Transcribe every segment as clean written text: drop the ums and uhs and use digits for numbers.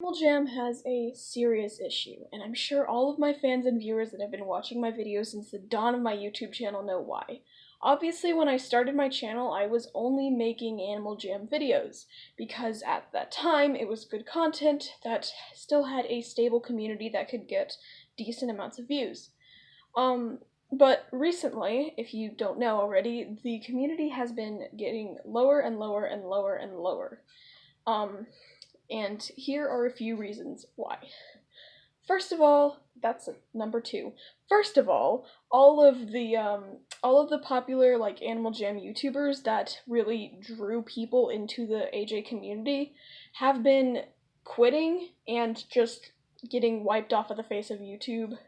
Animal Jam has a serious issue, and I'm sure all of my fans and viewers that have been watching my videos since the dawn of my YouTube channel know why. Obviously, when I started my channel, I was only making Animal Jam videos, because at that time, it was good content that still had a stable community that could get decent amounts of views. But recently, if you don't know already, the community has been getting lower and lower and lower and lower. And here are a few reasons why. First of all, that's number two. First of all of the popular Animal Jam YouTubers that really drew people into the AJ community have been quitting and just getting wiped off of the face of YouTube,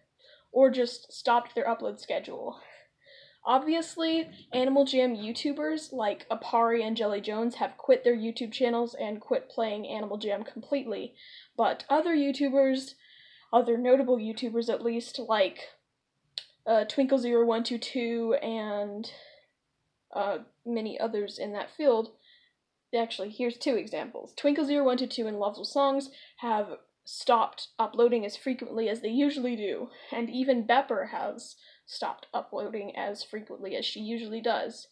or just stopped their upload schedule. Obviously, Animal Jam YouTubers like Apari and Jelly Jones have quit their YouTube channels and quit playing Animal Jam completely, but other YouTubers, other notable YouTubers at least, like Twinkle0122 and many others in that field. Actually, here's two examples. Twinkle0122 and Loves with Songs have stopped uploading as frequently as they usually do, and even Bepper has stopped uploading as frequently as she usually does.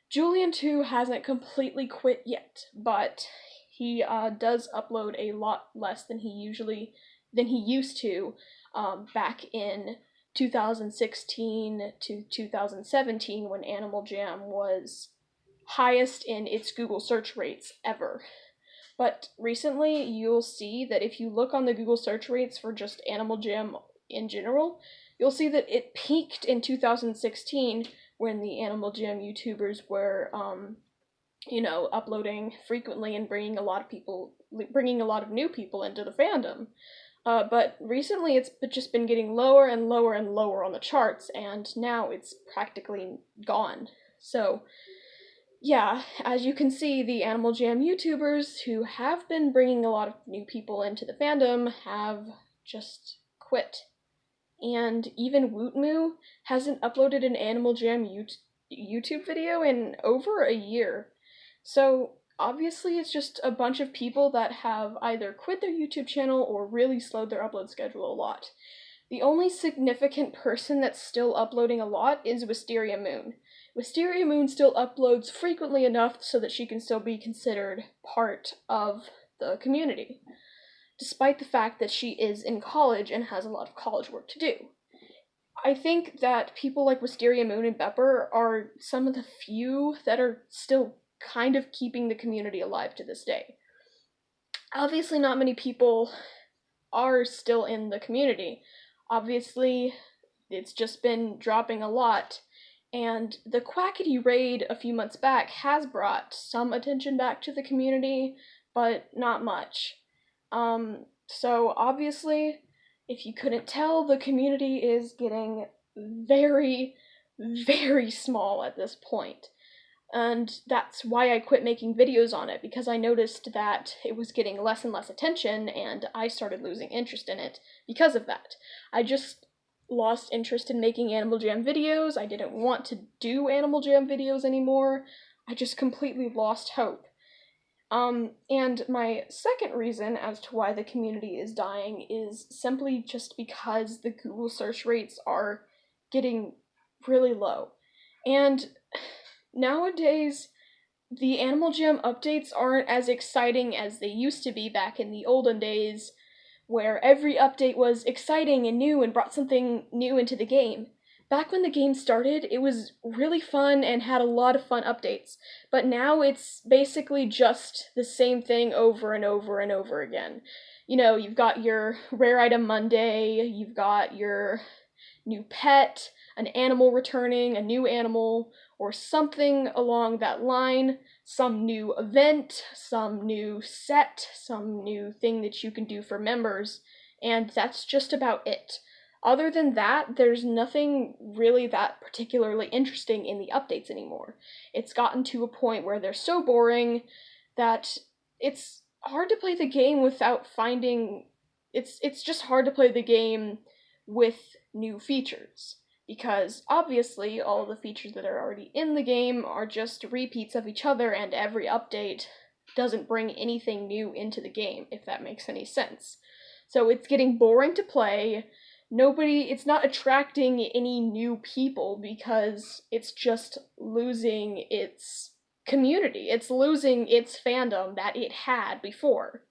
Julian, too, hasn't completely quit yet, but he does upload a lot less than he used to back in 2016 to 2017, when Animal Jam was highest in its Google search rates ever. But recently, you'll see that if you look on the Google search rates for just Animal Jam in general, you'll see that it peaked in 2016 when the Animal Jam YouTubers were, uploading frequently and bringing a lot of new people into the fandom. But recently it's just been getting lower and lower and lower on the charts, and now it's practically gone. So, yeah, as you can see, the Animal Jam YouTubers who have been bringing a lot of new people into the fandom have just quit. And even Wootmoo hasn't uploaded an Animal Jam YouTube video in over a year. So obviously it's just a bunch of people that have either quit their YouTube channel or really slowed their upload schedule a lot. The only significant person that's still uploading a lot is Wisteria Moon. Wisteria Moon still uploads frequently enough so that she can still be considered part of the community, despite the fact that she is in college and has a lot of college work to do. I think that people like Wisteria Moon and Bepper are some of the few that are still kind of keeping the community alive to this day. Obviously, not many people are still in the community. Obviously, it's just been dropping a lot, and the Quackity raid a few months back has brought some attention back to the community, but not much. So obviously, if you couldn't tell, the community is getting very, very small at this point. And that's why I quit making videos on it, because I noticed that it was getting less and less attention, and I started losing interest in it because of that. I just lost interest in making Animal Jam videos. I didn't want to do Animal Jam videos anymore. I just completely lost hope. And my second reason as to why the community is dying is simply just because the Google search rates are getting really low. And nowadays, the Animal Jam updates aren't as exciting as they used to be back in the olden days, where every update was exciting and new and brought something new into the game. Back when the game started, it was really fun and had a lot of fun updates, but now it's basically just the same thing over and over and over again. You know, you've got your Rare Item Monday, you've got your new pet, an animal returning, a new animal, or something along that line, some new event, some new set, some new thing that you can do for members, and that's just about it. Other than that, there's nothing really that particularly interesting in the updates anymore. It's gotten to a point where they're so boring that it's hard to play the game without finding... It's just hard to play the game with new features, because obviously all the features that are already in the game are just repeats of each other, and every update doesn't bring anything new into the game, if that makes any sense. So it's getting boring to play. It's not attracting any new people because it's just losing its community. It's losing its fandom that it had before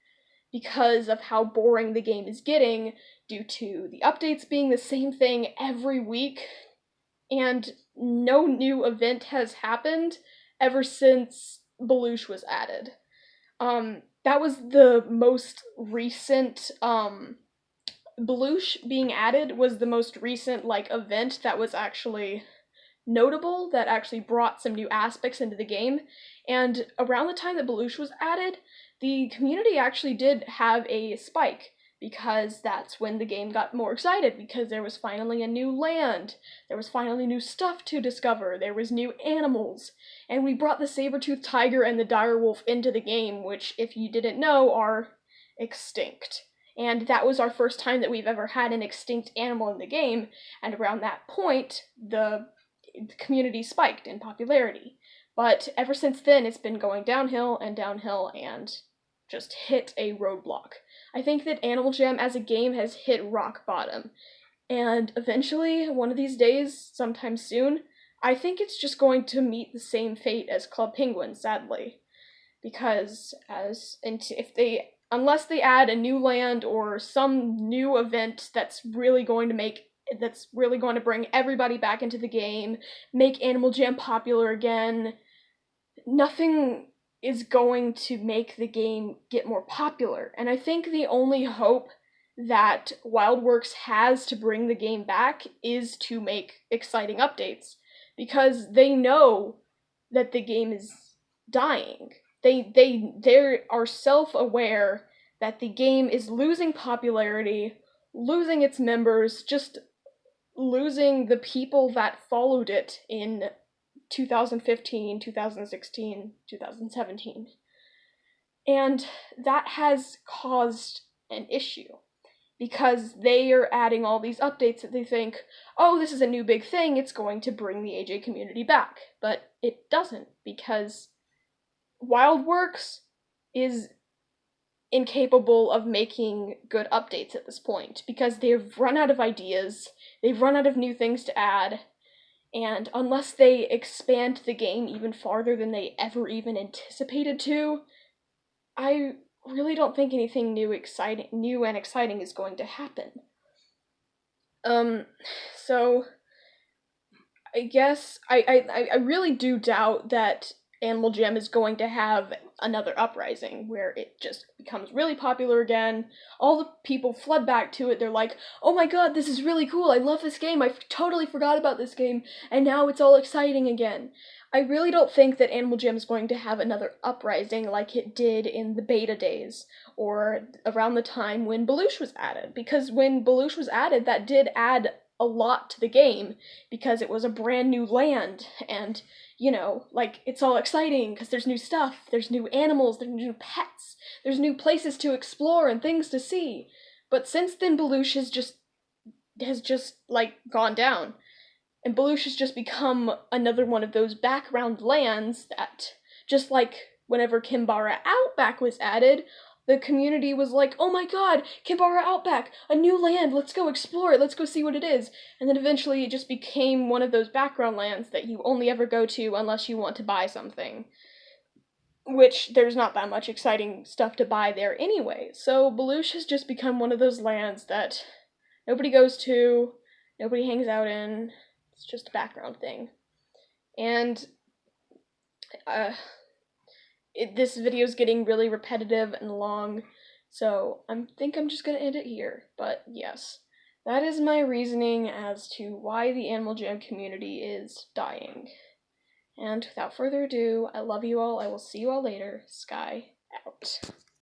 because of how boring the game is getting due to the updates being the same thing every week, and no new event has happened ever since Belush was added. That was the most recent, Belush being added was the most recent, event that was actually notable, that actually brought some new aspects into the game, and around the time that Belush was added, the community actually did have a spike, because that's when the game got more excited, because there was finally a new land, there was finally new stuff to discover, there was new animals, and we brought the saber-toothed tiger and the direwolf into the game, which, if you didn't know, are extinct. And that was our first time that we've ever had an extinct animal in the game, and around that point, the community spiked in popularity. But ever since then, it's been going downhill and just hit a roadblock. I think that Animal Jam as a game has hit rock bottom, and eventually, one of these days, sometime soon, I think it's just going to meet the same fate as Club Penguin, sadly. Because unless they add a new land or some new event that's really going to bring everybody back into the game, make Animal Jam popular again, nothing is going to make the game get more popular. And I think the only hope that WildWorks has to bring the game back is to make exciting updates, because they know that the game is dying. They are self-aware that the game is losing popularity, losing its members, just losing the people that followed it in 2015, 2016, 2017. And that has caused an issue, because they are adding all these updates that they think, oh, this is a new big thing, it's going to bring the AJ community back. But it doesn't, because WildWorks is incapable of making good updates at this point, because they've run out of ideas, they've run out of new things to add, and unless they expand the game even farther than they ever even anticipated to, I really don't think anything new and exciting is going to happen. So I guess I really do doubt that Animal Jam is going to have another uprising where it just becomes really popular again. All the people flood back to it. They're like, oh my god, this is really cool. I love this game. I totally forgot about this game. And now it's all exciting again. I really don't think that Animal Jam is going to have another uprising like it did in the beta days, or around the time when Belush was added. Because when Belush was added, that did add a lot to the game, because it was a brand new land, and it's all exciting because there's new stuff, there's new animals, there's new pets, there's new places to explore and things to see. But since then, Belush has just gone down, and Belush has just become another one of those background lands that, just like whenever Kimbara Outback was added, the community was like, oh my god, Kimbara Outback, a new land, let's go explore it, let's go see what it is. And then eventually it just became one of those background lands that you only ever go to unless you want to buy something. Which, there's not that much exciting stuff to buy there anyway. So Belush has just become one of those lands that nobody goes to, nobody hangs out in, it's just a background thing. And, this video is getting really repetitive and long, so I think I'm just gonna end it here. But yes, that is my reasoning as to why the Animal Jam community is dying. And without further ado, I love you all, I will see you all later. Sky out.